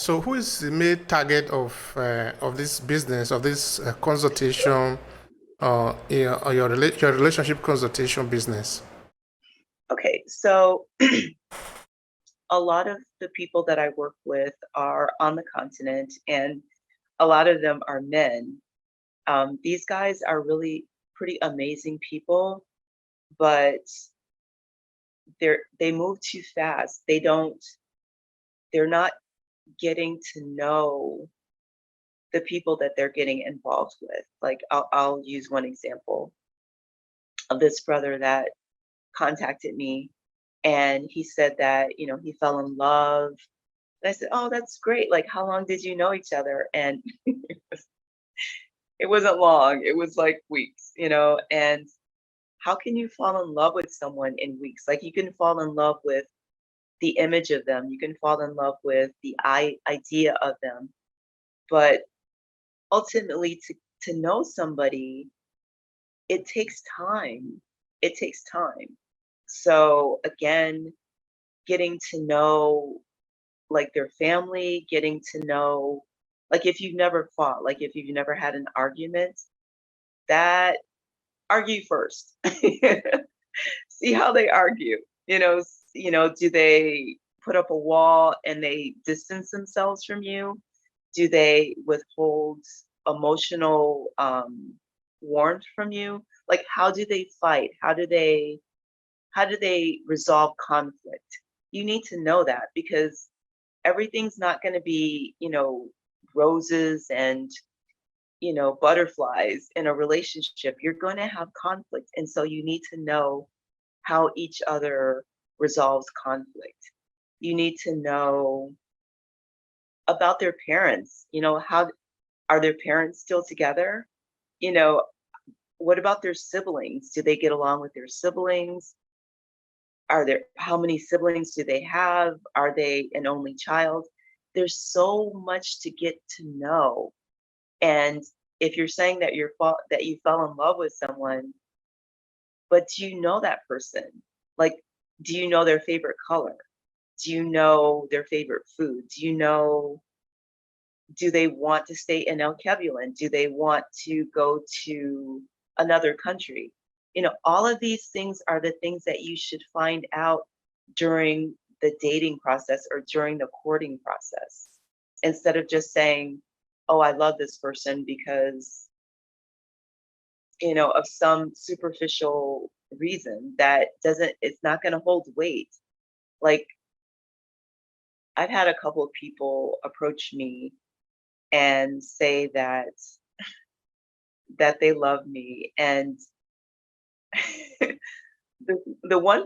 So who is the main target of this business, of this consultation, or your relationship consultation business? Okay, so a lot of the people that I work with are on the continent, and a lot of them are men. These guys are really pretty amazing people, but they move too fast. They're not getting to know the people that they're getting involved with. Like I'll use one example of this brother that contacted me, and he said that, he fell in love. And I said, "Oh, that's great. Like, how long did you know each other?" And it wasn't long. It was like weeks, and how can you fall in love with someone in weeks? Like, you can fall in love with the image of them. You can fall in love with the idea of them. But ultimately, to know somebody, it takes time. It takes time. So again, getting to know like their family, getting to know, like if you've never fought, like if you've never had an argument, that argue first. See how they argue. Do they put up a wall and they distance themselves from you? Do they withhold emotional warmth from you? Like, how do they fight? How do they resolve conflict? You need to know that, because everything's not going to be, roses and, butterflies in a relationship. You're going to have conflict. And so you need to know how each other resolves conflict. You need to know about their parents. How are their parents still together? You know, what about their siblings? Do they get along with their siblings? How many siblings do they have? Are they an only child? There's so much to get to know. And if you're saying that that you fell in love with someone, but do you know that person? Like, do you know their favorite color? Do you know their favorite food? Do they want to stay in El Cabulan? Do they want to go to another country? All of these things are the things that you should find out during the dating process or during the courting process, instead of just saying, "Oh, I love this person," because, of some superficial reason it's not going to hold weight. Like, I've had a couple of people approach me and say that they love me, and the one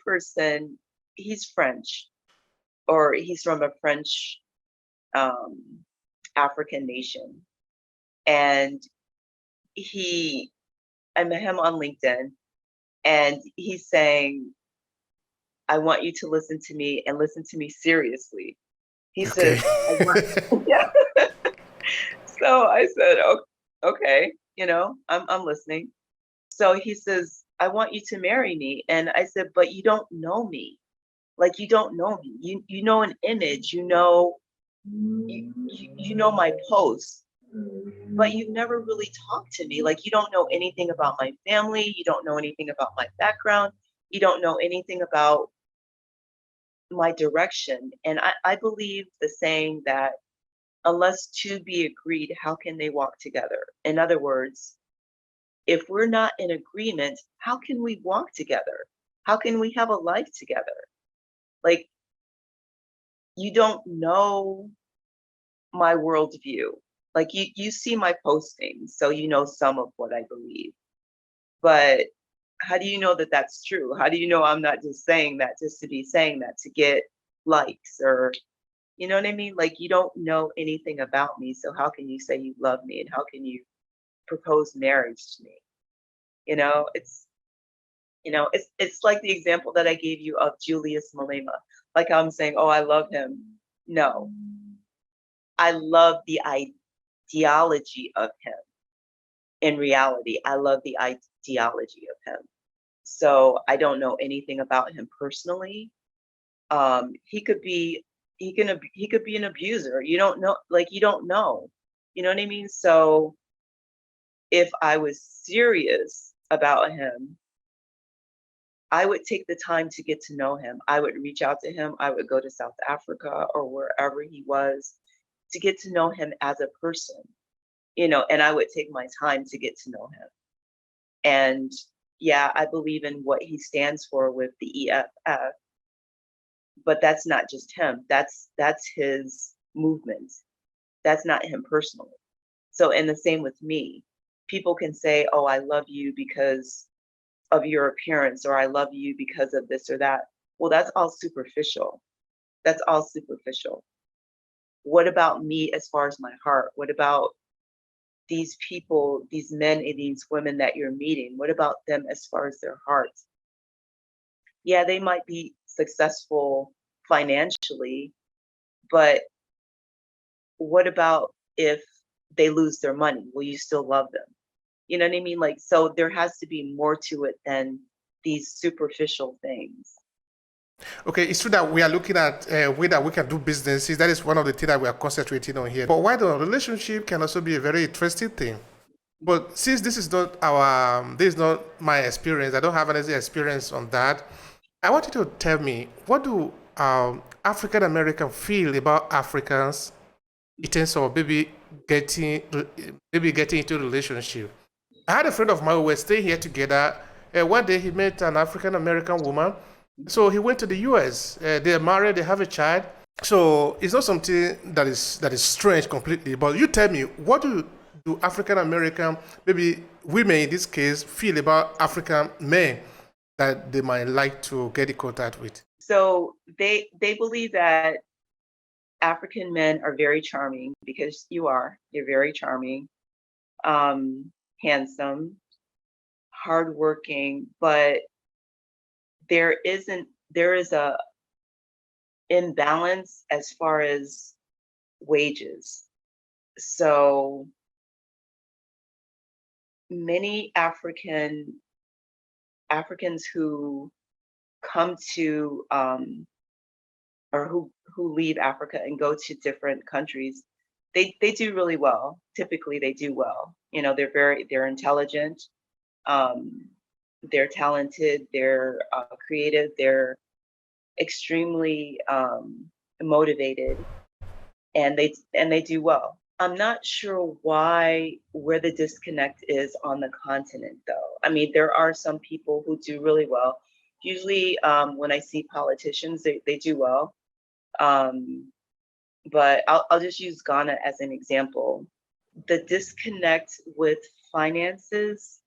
person, he's French, or he's from a French um African nation, and he I met him on LinkedIn, and he's saying, "I want you to listen to me and listen to me seriously." He Okay. says, "I want." Yeah. So I said, Okay, I'm listening." So he says, "I want you to marry me." And I said, "But you don't know me. Like, you don't know me. You know an image, you know my posts, but you've never really talked to me. Like, you don't know anything about my family, you don't know anything about my background, you don't know anything about my direction." And I believe the saying that unless two be agreed, how can they walk together? In other words, if we're not in agreement, how can we walk together? How can we have a life together? Like, you don't know my worldview. Like, you see my postings, so you know some of what I believe. But how do you know that that's true? How do you know I'm not just saying that just to be saying that to get likes, or you know what I mean? Like, you don't know anything about me, so how can you say you love me, and how can you propose marriage to me? It's like the example that I gave you of Julius Malema. Like, I'm saying, "Oh, I love him." No, I love the ideology of him. In reality, I love the ideology of him. So I don't know anything about him personally. He could be he could be an abuser. You don't know, like you don't know. You know what I mean? So if I was serious about him, I would take the time to get to know him. I would reach out to him. I would go to South Africa or wherever he was to get to know him as a person, and I would take my time to get to know him. And yeah, I believe in what he stands for with the EFF, but that's not just him. That's his movement. That's not him personally. So, and the same with me. People can say, "Oh, I love you because of your appearance," or "I love you because of this or that." Well, that's all superficial. That's all superficial. What about me as far as my heart? What about these people, these men and these women that you're meeting? What about them as far as their hearts? Yeah, they might be successful financially, but what about if they lose their money? Will you still love them? You know what I mean? Like, so there has to be more to it than these superficial things. Okay, it's true that we are looking at way that we can do businesses. That is one of the things that we are concentrating on here. But why the relationship can also be a very interesting thing. But since this is not this is not my experience, I don't have any experience on that. I want you to tell me, what do African Americans feel about Africans in terms of getting getting into a relationship? I had a friend of mine who were staying here together. One day he met an African American woman. So he went to the US. They're married, they have a child. So it's not something that is strange completely. But you tell me, what do African American, maybe women in this case, feel about African men that they might like to get in contact with? So they believe that African men are very charming, because you're very charming, handsome, hardworking, but there is a imbalance as far as wages. So many Africans who come to or who leave Africa and go to different countries, they do really well. Typically they do well. They're intelligent, they're talented, they're creative, they're extremely motivated, and they do well. I'm not sure where the disconnect is on the continent, though. I mean, there are some people who do really well. Usually, when I see politicians, they do well. But I'll just use Ghana as an example. The disconnect with finances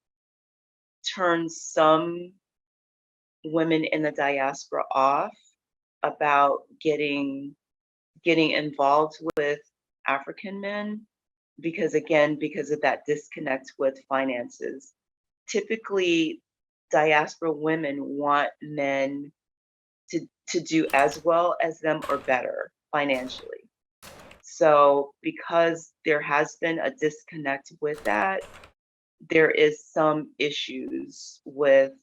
turns some women in the diaspora off about getting involved with African men, because of that disconnect with finances. Typically, diaspora women want men to do as well as them or better financially. So because there has been a disconnect with that, there is some issues with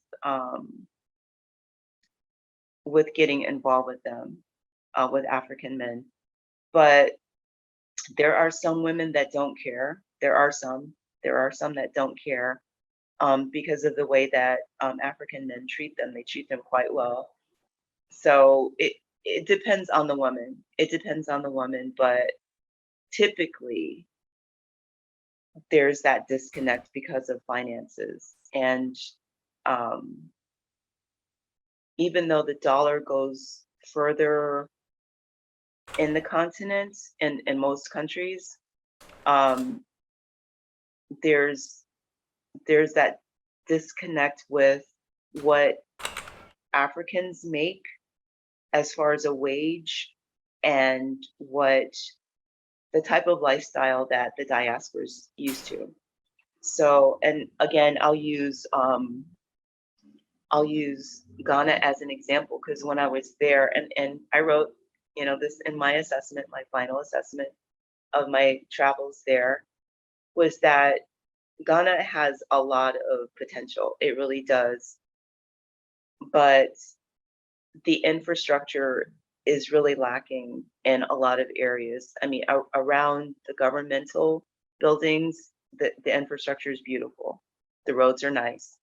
getting involved with them, with African men. But there are some women that don't care. There are some that don't care, because of the way that African men treat them. They treat them quite well. So it depends on the woman. It depends on the woman, but typically there's that disconnect because of finances. And even though the dollar goes further in the continent, in most countries, there's that disconnect with what Africans make as far as a wage, and what the type of lifestyle that the diaspora is used to. So, and again, I'll use Ghana as an example, because when I was there, and I wrote, this in my assessment, my final assessment of my travels there, was that Ghana has a lot of potential. It really does. But the infrastructure is really lacking in a lot of areas. I mean, around the governmental buildings, the infrastructure is beautiful. The roads are nice.